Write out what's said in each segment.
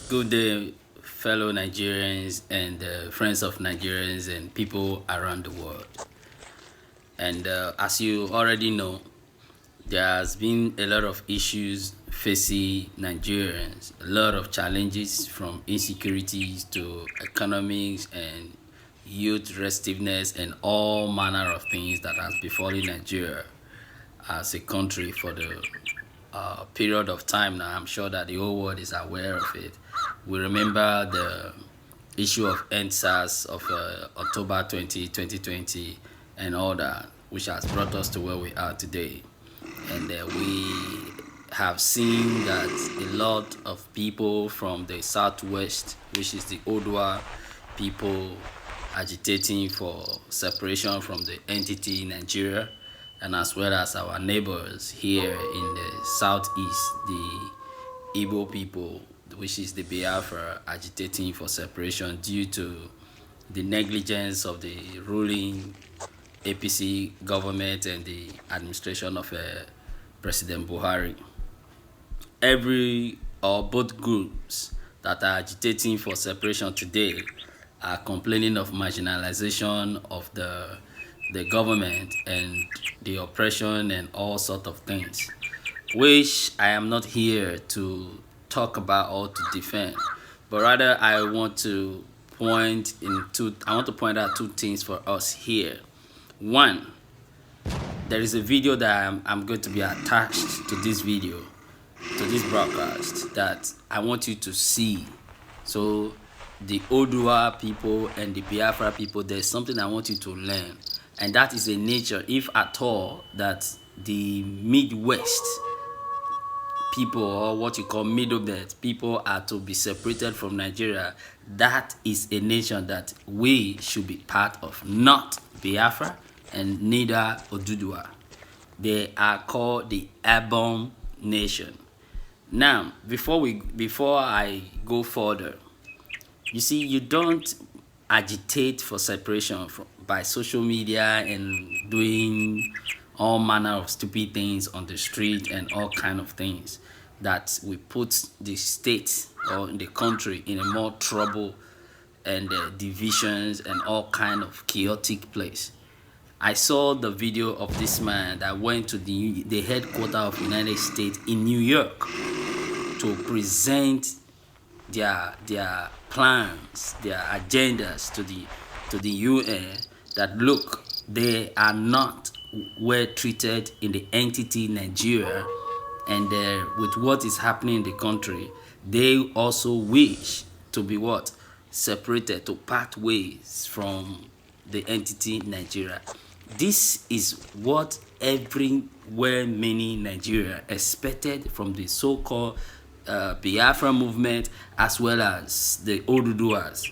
Good day, fellow Nigerians and friends of Nigerians and people around the world. And as you already know, there has been a lot of issues facing Nigerians, a lot of challenges from insecurities to economics and youth restiveness and all manner of things that has befallen Nigeria as a country for the period of time now. I'm sure that the whole world is aware of it. We remember the issue of NSAS of October 2020, and all that, which has brought us to where we are today. And we have seen that a lot of people from the southwest, which is the Oduduwa people, agitating for separation from the entity Nigeria, and as well as our neighbors here in the southeast, the IBOM people, which is the Biafra, agitating for separation due to the negligence of the ruling APC government and the administration of President Buhari. Every or both groups that are agitating for separation today are complaining of marginalization of the government and the oppression and all sort of things, which I am not here to talk about or to defend, but rather I want to point out two things for us here. One, there is a video that I'm going to be attached to this video, to this broadcast, that I want you to see. So the Oduduwa people and the Biafra people, there's something I want you to learn, and that is a nature, if at all, that the Midwest people, or what you call Midbelt people, are to be separated from Nigeria. That is a nation that we should be part of, not Biafra and neither Oduduwa. They are called the IBOM nation. Now, before I go further, you see, you don't agitate for separation by social media and doing all manner of stupid things on the street and all kind of things that will put the state or the country in a more trouble and divisions and all kind of chaotic place. I saw the video of this man that went to the headquarters of United States in New York to present their plans, their agendas to the UN, that look, they are not well treated in the entity Nigeria, and with what is happening in the country, they also wish to be what? Separated, to part ways from the entity Nigeria. This is what everywhere many Nigeria expected from the so-called Biafra movement as well as the Oduduwas.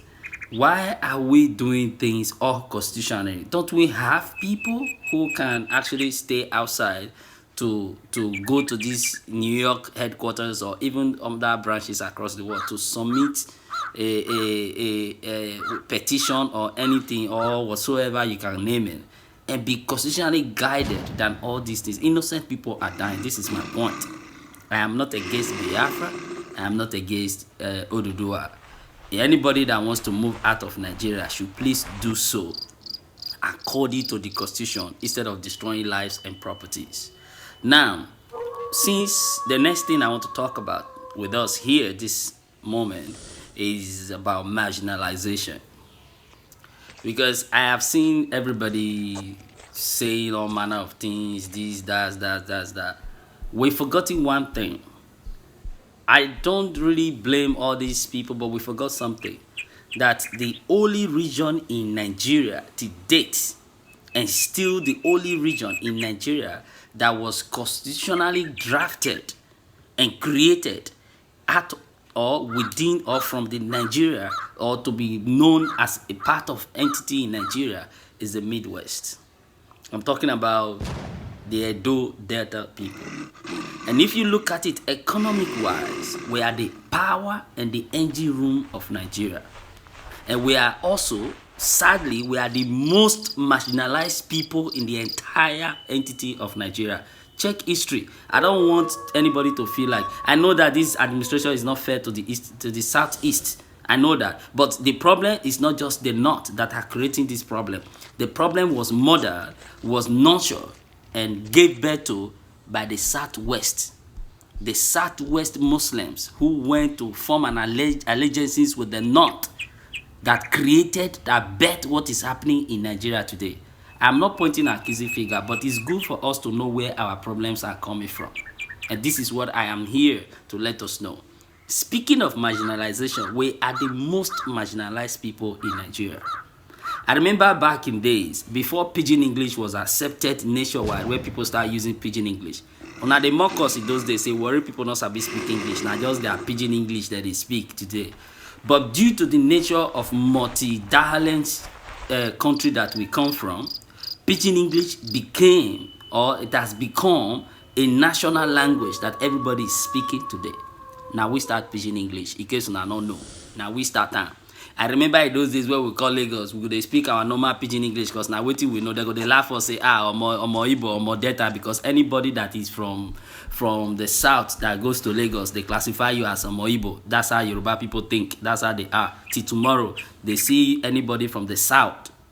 Why are we doing things all constitutionally? Don't we have people who can actually stay outside to go to this New York headquarters or even other branches across the world to submit a petition or anything or whatsoever you can name it, and be constitutionally guided than all these things? Innocent people are dying. This is my point. I am not against Biafra. I am not against Oduduwa. Anybody that wants to move out of Nigeria should please do so according to the constitution instead of destroying lives and properties. Now, since the next thing I want to talk about with us here this moment is about marginalization, because I have seen everybody saying all manner of things, this, that. We've forgotten one thing. I don't really blame all these people, but we forgot something. That the only region in Nigeria to date, and still the only region in Nigeria that was constitutionally drafted and created at or within or from the Nigeria, or to be known as a part of entity in Nigeria, is the Midwest. I'm talking about the Edo Delta people. And if you look at it economic-wise, we are the power and the engine room of Nigeria. And we are also, sadly, we are the most marginalized people in the entire entity of Nigeria. Check history. I don't want anybody to feel like, I know that this administration is not fair to the east, to the southeast. I know that. But the problem is not just the north that are creating this problem. The problem was mothered, was nurtured, and gave birth to by the southwest. The southwest Muslims who went to form an allegiances with the north that created, that bet what is happening in Nigeria today. I'm not pointing at accusing figure, but it's good for us to know where our problems are coming from. And this is what I am here to let us know. Speaking of marginalization, we are the most marginalized people in Nigeria. I remember back in days, before Pidgin English was accepted nationwide, where people start using Pidgin English. Now they mock us in those days, say, worry people not sabi speak English. Now just their Pidgin English that they speak today. But due to the nature of multi-dialect country that we come from, Pidgin English became, or it has become, a national language that everybody is speaking today. Now we start Pidgin English, in case you don't know. Now we start time. I remember in those days where we call Lagos, we could speak our normal Pidgin English, because now waiting we know they go, they laugh or say, omo Igbo, omo Delta, because anybody that is from the south that goes to Lagos, they classify you as omo Igbo. That's how Yoruba people think. That's how they are. Till tomorrow, they see anybody from the southeast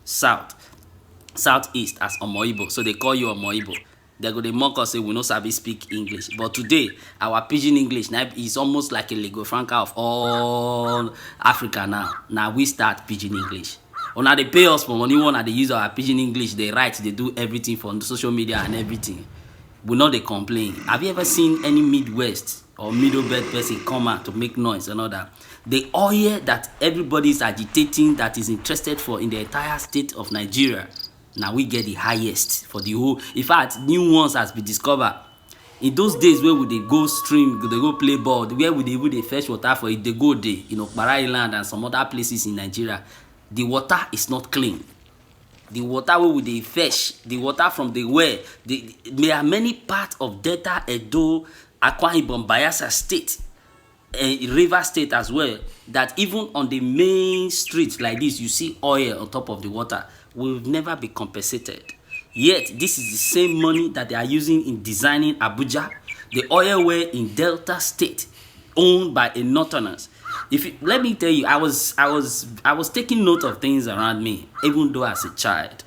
as omo Igbo, so they call you omo Igbo. They go, they mock us, say we no sabi speak English. But today, our Pidgin English now is almost like a lingua franca of all Africa now. Now we start Pidgin English. Or now they pay us for money, one, and they use our Pidgin English, they write, they do everything for social media and everything. We know they complain. Have you ever seen any Midwest or Midbelt person come out to make noise and all that? The oil that everybody is agitating, that is interested for in the entire state of Nigeria, now we get the highest for the whole. In fact, new ones has been discovered. In those days where would they go stream, they go play ball, where would they fetch water for it, they go there, Okpara Island and some other places in Nigeria. The water is not clean. The water where would they fetch, the water from the well, there are many parts of Delta, Edo, Akwa Ibom, Biafra state, River state as well, that even on the main streets like this, you see oil on top of the water. Will never be compensated. Yet, this is the same money that they are using in designing Abuja, the oil well in Delta State, owned by a Northerners. Let me tell you, I was taking note of things around me, even though as a child.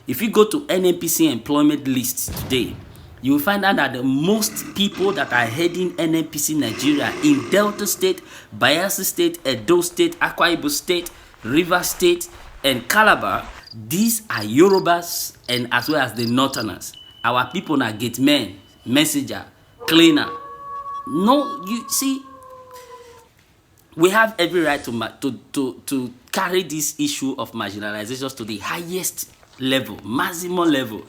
If you go to NNPC employment list today, you will find out that the most people that are heading NNPC Nigeria in Delta State, Biafra State, Edo State, Akwa Ibom State, River State, and Calabar, these are Yorubas and as well as the Northerners. Our people are gate men, messenger, cleaner. No, you see, we have every right to carry this issue of marginalization to the highest level, maximum level.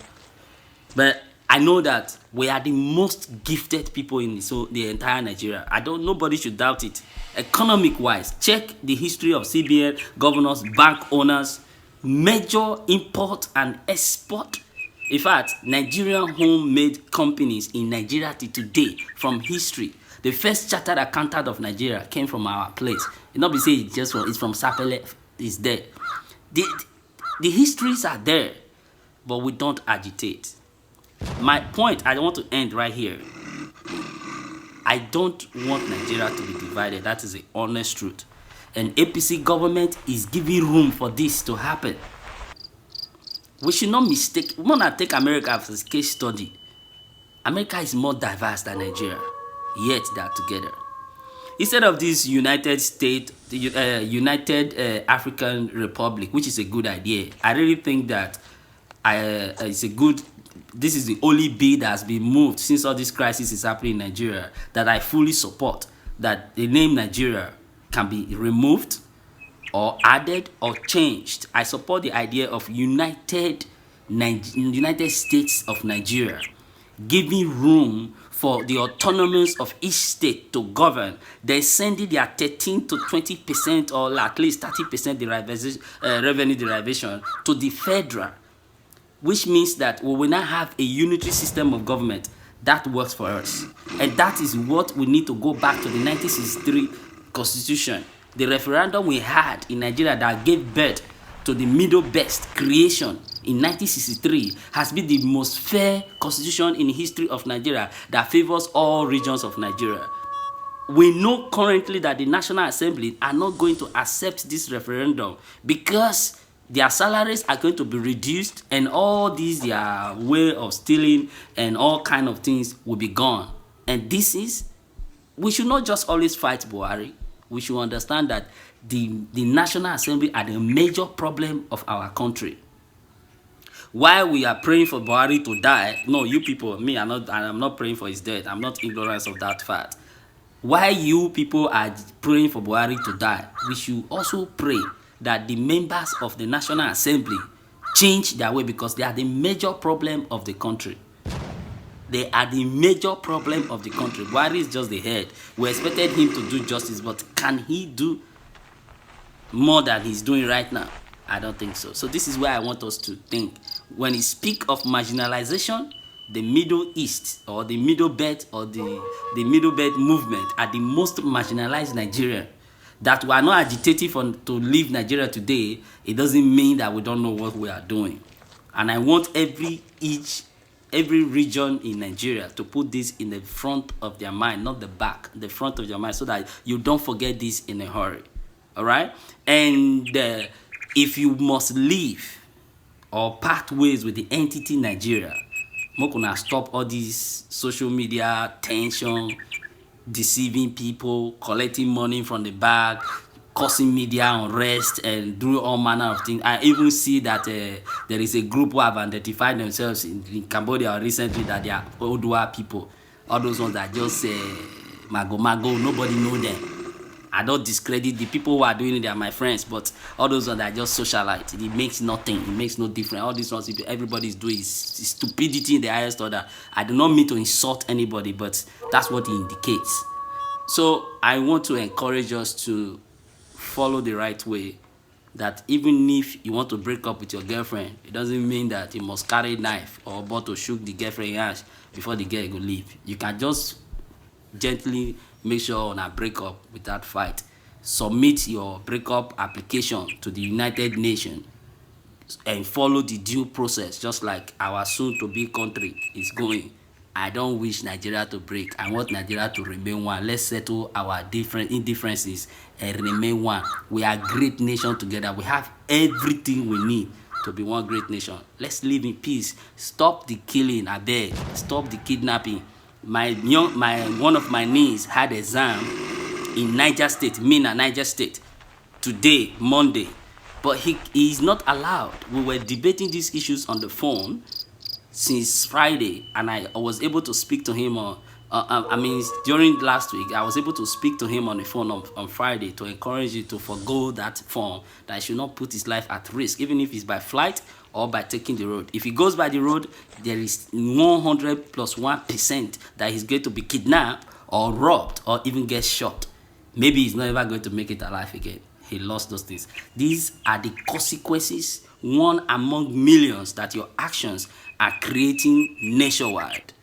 But I know that we are the most gifted people in the entire Nigeria. Nobody should doubt it. Economic wise, check the history of CBN, governors, bank owners, major import and export. In fact, Nigerian homemade companies in Nigeria today, from history, the first chartered accountant of Nigeria came from our place. It not be say it's from Sapele, it's there. The histories are there, but we don't agitate. My point, I want to end right here. I don't want Nigeria to be divided. That is the honest truth. And APC government is giving room for this to happen. We should not mistake. We want to take America as a case study. America is more diverse than Nigeria, yet they are together. Instead of this United African Republic, which is a good idea, I really think that this is the only bill that has been moved since all this crisis is happening in Nigeria that I fully support, that the name Nigeria can be removed or added or changed. I support the idea of United States of Nigeria, giving room for the autonomies of each state to govern. They're sending their 13 to 20% or at least 30% revenue derivation to the federal, which means that we will now have a unitary system of government that works for us. And that is what we need to go back to the 1963 Constitution, the referendum we had in Nigeria that gave birth to the Middle Belt creation in 1963 has been the most fair constitution in the history of Nigeria that favors all regions of Nigeria. We know currently that the National Assembly are not going to accept this referendum because their salaries are going to be reduced and all these their way of stealing and all kind of things will be gone. And this is, we should not just always fight Buhari. We should understand that the National Assembly are the major problem of our country. While we are praying for Buhari to die, no, you people, me, I'm not praying for his death. I'm not ignorant of that fact. While you people are praying for Buhari to die, we should also pray that the members of the National Assembly change their way because they are the major problem of the country. They are the major problem of the country. Buhari is just the head. We expected him to do justice, but can he do more than he's doing right now? I don't think so. So this is where I want us to think. When you speak of marginalization, the Middle East or the Middle Belt or the Middle Belt movement are the most marginalized Nigeria. That we are not agitating to leave Nigeria today, it doesn't mean that we don't know what we are doing. And I want every region in Nigeria to put this in the front of their mind, not the back, the front of their mind, so that you don't forget this in a hurry. All right? And if you must leave or part ways with the entity Nigeria, we're gonna stop all these social media tension, deceiving people, collecting money from the bag, causing media unrest, and doing all manner of things. I even see that there is a group who have identified themselves in Cambodia recently that they are Oduduwa people. All those ones that just say mago, nobody know them. I don't discredit the people who are doing it, they are my friends, but all those ones that are just socialite, it makes nothing, it makes no difference. All these ones everybody is doing is stupidity in the highest order. I do not mean to insult anybody, but that's what it indicates. So I want to encourage us to follow the right way, that even if you want to break up with your girlfriend, it doesn't mean that you must carry a knife or bottle shoot the girlfriend in ash before the girl go leave. You can just gently make sure on a breakup without fight. Submit your breakup application to the United Nations and follow the due process, just like our soon-to-be country is going. I don't wish Nigeria to break. I want Nigeria to remain one. Let's settle our different indifferences and remain one. We are a great nation together. We have everything we need to be one great nation. Let's live in peace. Stop the killing, I beg. Stop the kidnapping. One of my niece had exam in Niger State, Mina, Niger State, today, Monday, but he is not allowed. We were debating these issues on the phone since Friday, and I was able to speak to him during last week, I was able to speak to him on the phone on Friday to encourage you to forgo that form, that he should not put his life at risk, even if it's by flight or by taking the road. If he goes by the road, there is 100+1% that he's going to be kidnapped or robbed or even get shot. Maybe he's not ever going to make it alive again. He lost those things. These are the consequences, one among millions, that your actions are creating nationwide.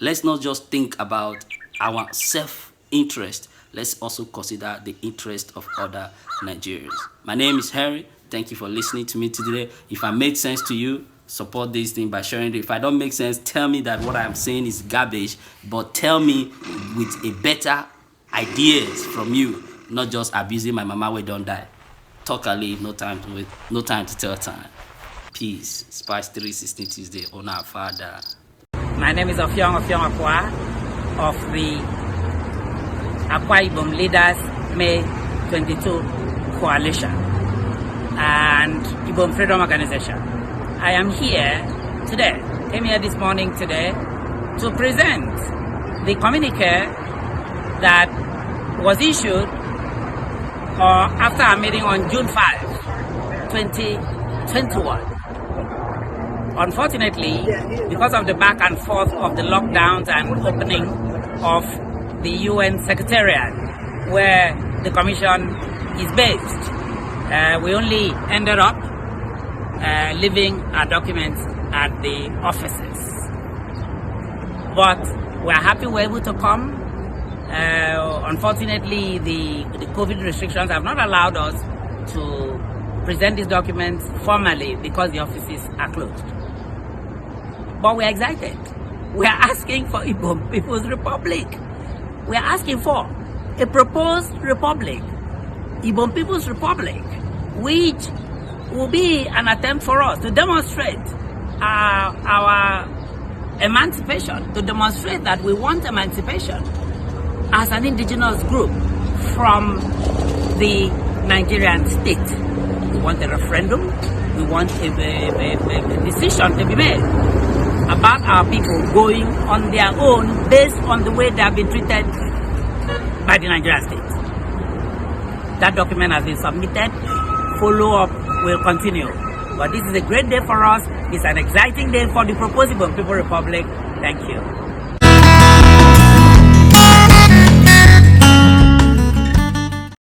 Let's not just think about our self-interest. Let's also consider the interest of other Nigerians. My name is Harry. Thank you for listening to me today. If I made sense to you, support this thing by sharing it. If I don't make sense, tell me that what I'm saying is garbage, but tell me with a better ideas from you, not just abusing my mama we don't die. Talk a little, no time to wait, no time to tell time. Peace. Spice 316 Tuesday on our father. My name is Ofiong Akwa of the Akwa IBOM Leaders May 22 Coalition and IBOM Freedom Organization. I am here today, came here this morning today to present the communique that was issued after a meeting on June 5, 2021. Unfortunately, because of the back and forth of the lockdowns and opening of the UN Secretariat, where the Commission is based, we only ended up leaving our documents at the offices. But we're happy we're able to come. Unfortunately, the COVID restrictions have not allowed us to present these documents formally because the offices are closed. But we're excited. We are asking for IBOM People's Republic. We are asking for a proposed republic, IBOM People's Republic, which will be an attempt for us to demonstrate our emancipation, to demonstrate that we want emancipation as an indigenous group from the Nigerian state. We want a referendum. We want a decision to be made about our people going on their own based on the way they have been treated by the Nigerian state. That document has been submitted. Follow-up will continue. But this is a great day for us. It's an exciting day for the proposed IBOM People Republic. Thank you.